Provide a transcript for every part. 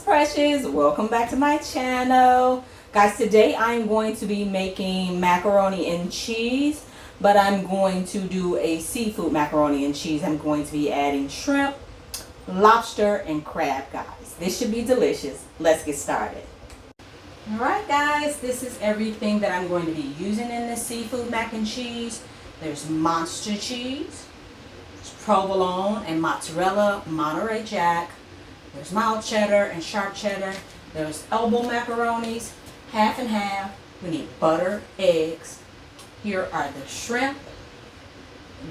Precious, welcome back to my channel. Guys, today I'm going to be making macaroni and cheese, but I'm going to do a seafood macaroni and cheese. I'm going to be adding shrimp, lobster, and crab, guys. This should be delicious. Let's get started. Alright guys, this is everything that I'm going to be using in this seafood mac and cheese. There's monster cheese, provolone and mozzarella, Monterey Jack. There's mild cheddar and sharp cheddar. There's elbow macaronis, half and half. We need butter, eggs. Here are the shrimp,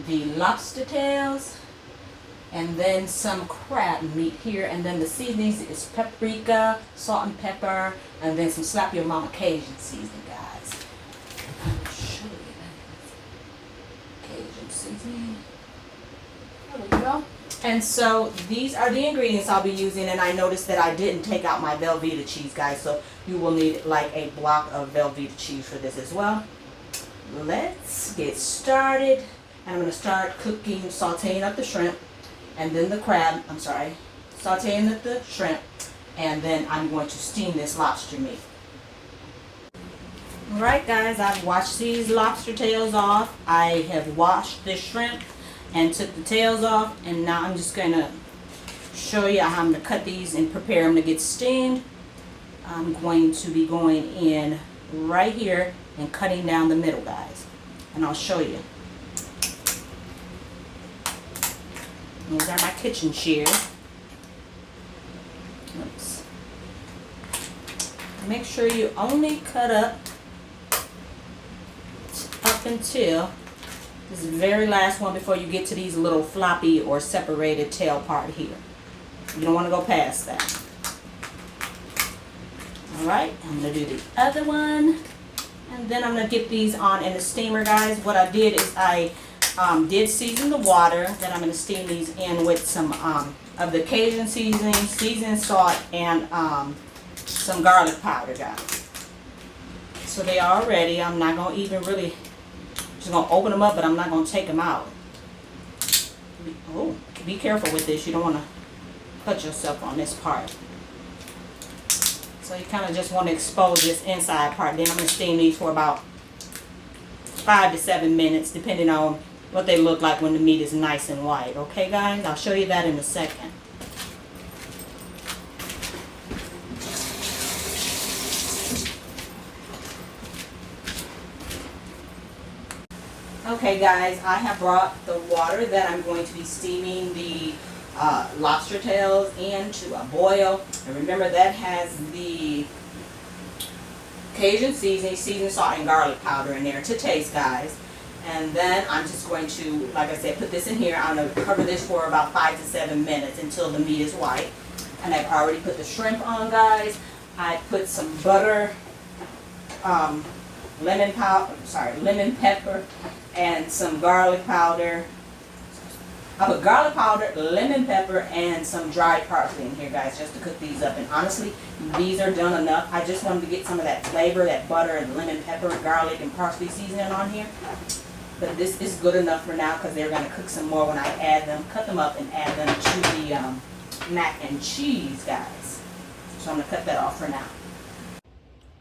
the lobster tails, and then some crab meat here. And then the seasonings is paprika, salt and pepper, and then some slap your mama Cajun seasoning, guys. I'll show you that. Cajun seasoning. There we go. And so these are the ingredients I'll be using, and I noticed that I didn't take out my Velveeta cheese, guys, so you will need like a block of Velveeta cheese for this as well. Let's get started. And I'm going to start cooking, sauteing up the shrimp, and then the crab, sauteing up the shrimp, and then I'm going to steam this lobster meat. Alright guys, I've washed these lobster tails off. I have washed the shrimp and took the tails off, and now I'm just going to show you how I'm going to cut these and prepare them to get steamed. I'm going to be going in right here and cutting down the middle, guys, and I'll show you. These are my kitchen shears. Oops. Make sure you only cut up until this very last one before you get to these little floppy or separated tail part here. You don't want to go past that. Alright, I'm going to do the other one. And then I'm going to get these on in the steamer, guys. What I did is I did season the water. Then I'm going to steam these in with some of the Cajun seasoning, seasoned salt, and some garlic powder, guys. So they are ready. I'm not going to even really... just going to open them up, but I'm not going to take them out. Oh, be careful with this. You don't want to cut yourself on this part. So you kind of just want to expose this inside part. Then I'm going to steam these for about 5 to 7 minutes, depending on what they look like when the meat is nice and white. Okay, guys? I'll show you that in a second. Okay guys, I have brought the water that I'm going to be steaming the lobster tails in to a boil. And remember, that has the Cajun seasoning, seasoned salt, and garlic powder in there to taste, guys. And then I'm just going to, like I said, put this in here. I'm going to cover this for about 5 to 7 minutes until the meat is white. And I've already put the shrimp on, guys. I put some butter, lemon pepper, and some garlic powder. I put garlic powder, lemon pepper, and some dried parsley in here, guys, just to cook these up. And honestly, these are done enough. I just wanted to get some of that flavor, that butter and lemon pepper, garlic, and parsley seasoning on here. But this is good enough for now, because they're going to cook some more when I add them, cut them up, and add them to the mac and cheese, guys. So I'm going to cut that off for now.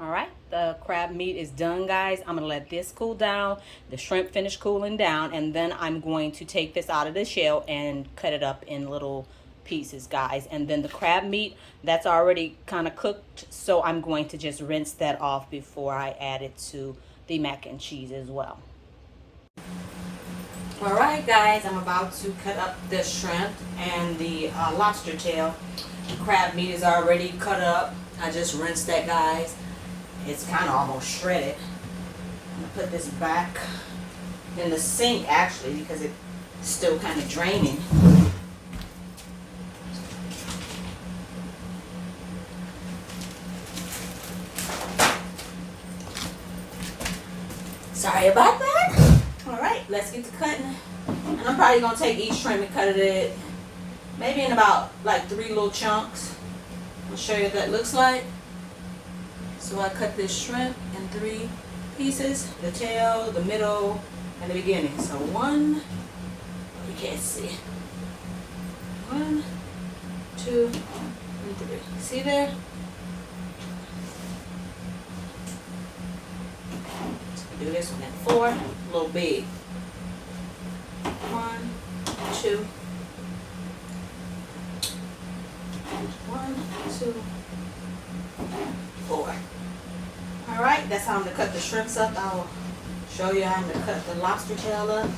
Alright, the crab meat is done, guys. I'm going to let this cool down. The shrimp finish cooling down. And then I'm going to take this out of the shell and cut it up in little pieces, guys. And then the crab meat, that's already kind of cooked. So I'm going to just rinse that off before I add it to the mac and cheese as well. Alright, guys. I'm about to cut up the shrimp and the lobster tail. The crab meat is already cut up. I just rinsed that, guys. It's kind of almost shredded. I'm going to put this back in the sink, actually, because it's still kind of draining. Sorry about that. Alright, let's get to cutting. And I'm probably going to take each shrimp and cut it maybe in about like 3 little chunks. I'll show you what that looks like. So I cut this shrimp in 3 pieces, the tail, the middle, and the beginning. So 1, you can't see, 1, 2, 2, 3. See there? Do this one at 4, a little big. 1, 2, 1, 2, 4. All right, that's how I'm gonna cut the shrimps up. I'll show you how I'm gonna cut the lobster tail up.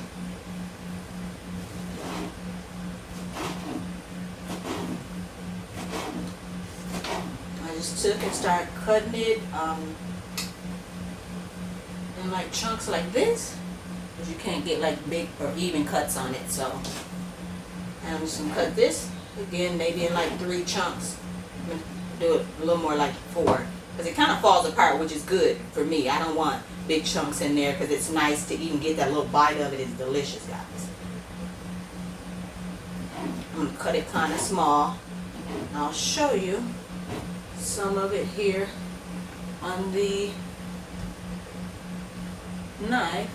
I just took and started cutting it in like chunks like this, because you can't get like big or even cuts on it. So I'm just gonna cut this again, maybe in like 3 chunks. I'm gonna do it a little more like 4, because it kind of falls apart, which is good for me. I don't want big chunks in there because it's nice to even get that little bite of it. It's delicious, guys. I'm gonna cut it kind of small. I'll show you some of it here on the knife.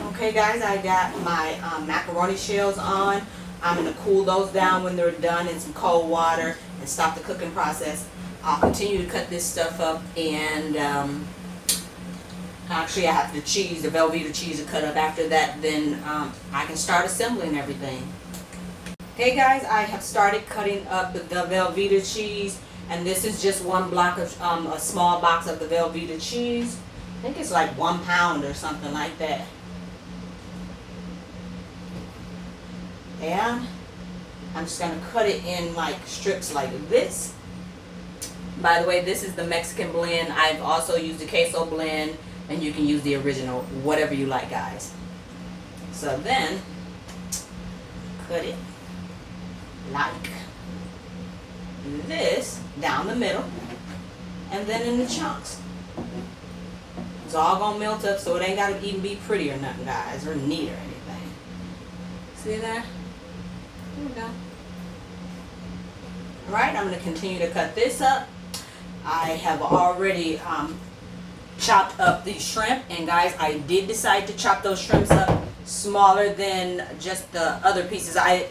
Okay guys, I got my macaroni shells on. I'm going to cool those down when they're done in some cold water and stop the cooking process. I'll continue to cut this stuff up, and actually I have the cheese, the Velveeta cheese, to cut up after that. Then I can start assembling everything. Okay guys, I have started cutting up the Velveeta cheese, and this is just 1 block of a small box of the Velveeta cheese. I think it's like 1 pound or something like that. And I'm just going to cut it in like strips like this. By the way, this is the Mexican blend. I've also used the queso blend, and you can use the original, whatever you like, guys. So then, cut it like this down the middle, and then in the chunks. It's all going to melt up, so it ain't got to even be pretty or nothing, guys, or neat or anything. See that? There we go. Alright, I'm going to continue to cut this up. I have already chopped up the shrimp, and guys, I did decide to chop those shrimps up smaller than just the other pieces I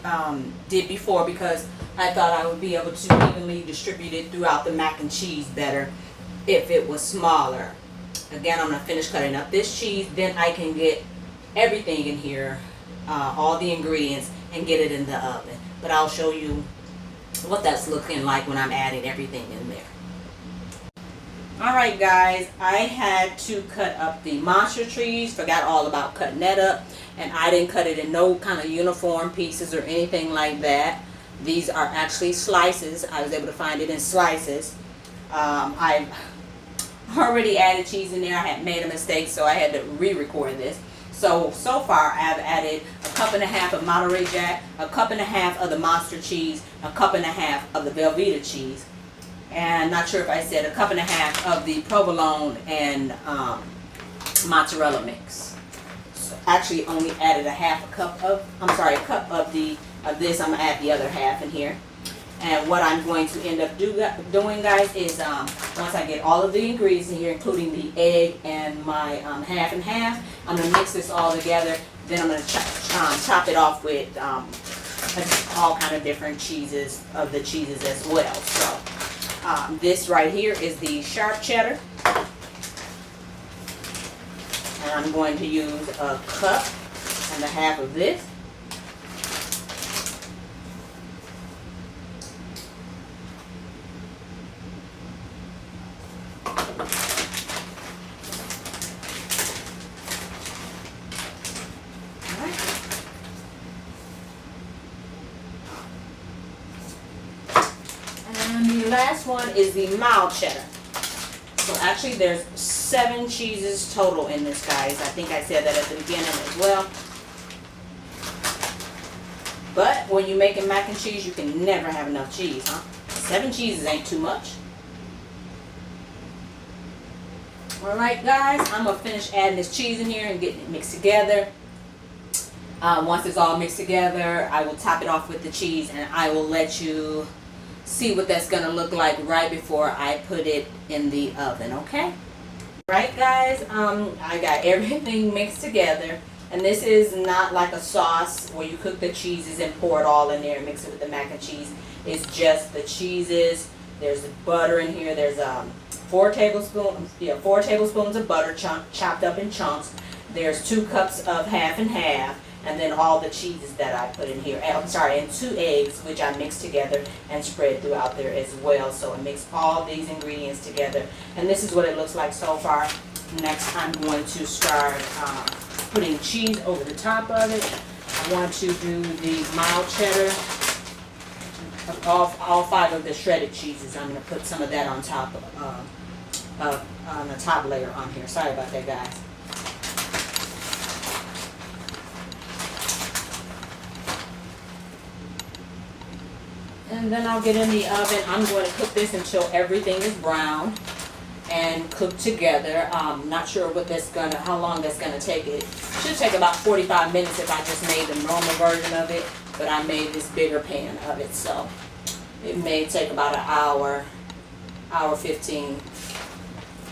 did before, because I thought I would be able to evenly distribute it throughout the mac and cheese better if it was smaller. Again, I'm going to finish cutting up this cheese, then I can get everything in here, all the ingredients, and get it in the oven. But I'll show you what that's looking like when I'm adding everything in there. Alright guys, I had to cut up the monster cheese, forgot all about cutting that up, and I didn't cut it in no kind of uniform pieces or anything like that. These are actually slices. I was able to find it in slices. I've already added cheese in there. I had made a mistake, so I had to re-record this. So far I've added 1.5 cups of Monterey Jack, 1.5 cups of the monster cheese, 1.5 cups of the Velveeta cheese, and not sure if I said 1.5 cups of the provolone and mozzarella mix. So actually only added a cup of this. I'm gonna add the other half in here. And what I'm going to end up doing, guys, is once I get all of the ingredients in here, including the egg and my half and half, I'm going to mix this all together. Then I'm going to chop it off with all kind of different cheeses, of the cheeses as well. So this right here is the sharp cheddar. And I'm going to use 1.5 cups of this. And the last one is the mild cheddar. So actually there's 7 cheeses total in this, guys. I think I said that at the beginning as well. But when you're making mac and cheese, you can never have enough cheese, huh? 7 cheeses ain't too much. Alright guys, I'm going to finish adding this cheese in here and getting it mixed together. Once it's all mixed together, I will top it off with the cheese, and I will let you see what that's going to look like right before I put it in the oven, okay? Right guys, I got everything mixed together, And this is not like a sauce where you cook the cheeses and pour it all in there and mix it with the mac and cheese. It's just the cheeses. There's butter in here. There's 4 tablespoons of butter chopped up in chunks. There's 2 cups of half and half, and then all the cheeses that I put in here. I'm sorry, and 2 eggs, which I mixed together and spread throughout there as well. So I mix all these ingredients together, and this is what it looks like so far. Next, I'm going to start putting cheese over the top of it. I want to do the mild cheddar. All 5 of the shredded cheeses. I'm going to put some of that on top on the top layer on here. Sorry about that, guys. And then I'll get in the oven. I'm going to cook this until everything is brown and cooked together. Not sure how long that's gonna take. It should take about 45 minutes if I just made the normal version of it, but I made this bigger pan of it, so it may take about an hour, hour 15,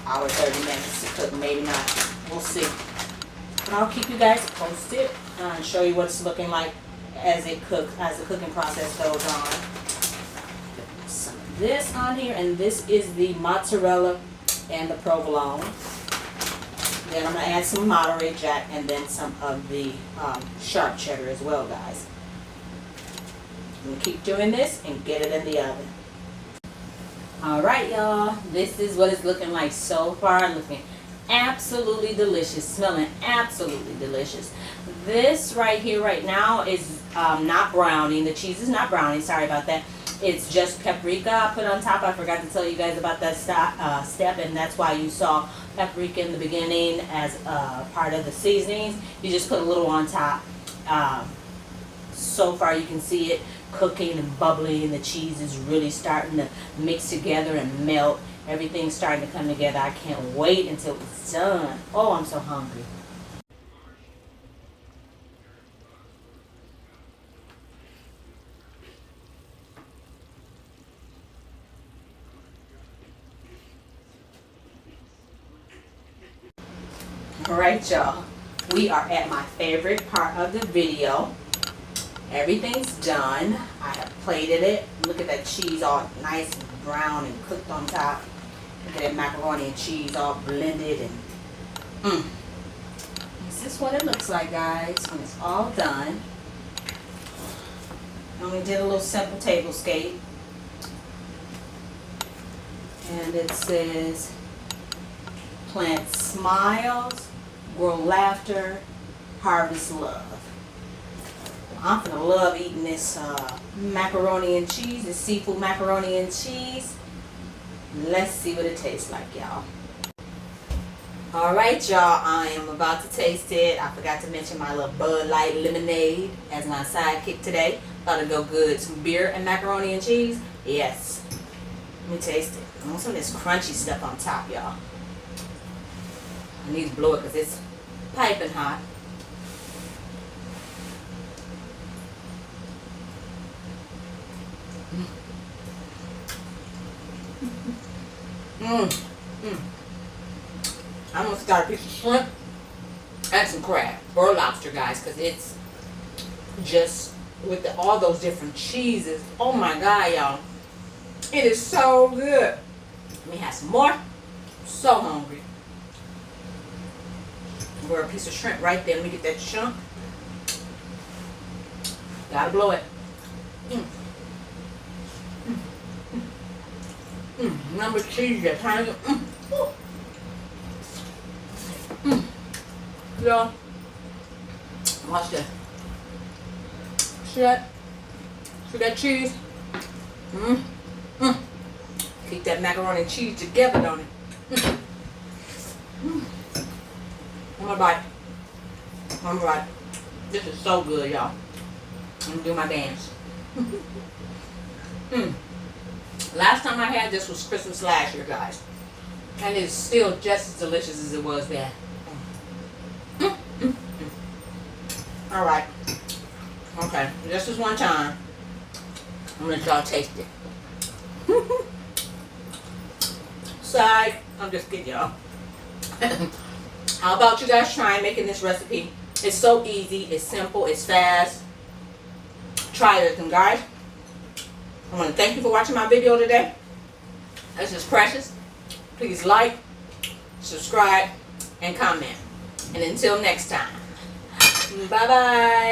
hour 30 minutes to cook. Maybe not. We'll see. But I'll keep you guys posted and show you what it's looking like as it cooks, as the cooking process goes on. Some of this on here, and this is the mozzarella and the provolone. Then I'm going to add some Monterey Jack and then some of the sharp cheddar as well, guys. I'm going to keep doing this and get it in the oven. Alright, y'all. This is what it's looking like so far. Looking absolutely delicious. Smelling absolutely delicious. This right here right now is not browning. The cheese is not browning. Sorry about that. It's just paprika I put on top. I forgot to tell you guys about that step, and that's why you saw paprika in the beginning as part of the seasonings. You just put a little on top. So far you can see it cooking and bubbling, and the cheese is really starting to mix together and melt. Everything's starting to come together. I can't wait until it's done. Oh, I'm so hungry. Alright, y'all, we are at my favorite part of the video. Everything's done. I have plated it. Look at that cheese all nice and brown and cooked on top. Look at that macaroni and cheese all blended. And this is what it looks like, guys, when it's all done. I only did a little simple tablescape. And it says, plant smiles, grow laughter, harvest love. I'm gonna love eating this macaroni and cheese, this seafood macaroni and cheese. Let's see what it tastes like, y'all. Alright, y'all, I am about to taste it. I forgot to mention my little Bud Light lemonade as my sidekick today. Thought it'd go good. Some beer and macaroni and cheese. Yes. Let me taste it. I want some of this crunchy stuff on top, y'all. I need to blow it because it's piping hot. I'm gonna start a piece of shrimp and some crab or lobster, guys, because it's just with all those different cheeses. Oh my God, y'all. It is so good. Let me have some more. I'm so hungry. Or a piece of shrimp right there. Let me get that chunk. Gotta blow it. Number cheese, that tiny. Y'all, watch that. See that? See that cheese? Keep that macaroni and cheese together, don't it? One more bite. One more bite. This is so good, y'all. I'm gonna do my dance. Last time I had this was Christmas last year, guys. And it's still just as delicious as it was then. Alright. Okay, just this one time. I'm gonna let y'all taste it. Side, I'm just kidding, y'all. How about you guys trying making this recipe It's so easy, it's simple, it's fast. Try this, and guys, I want to thank you for watching my video today. This is Precious. Please like, subscribe, and comment. And until next time, bye bye.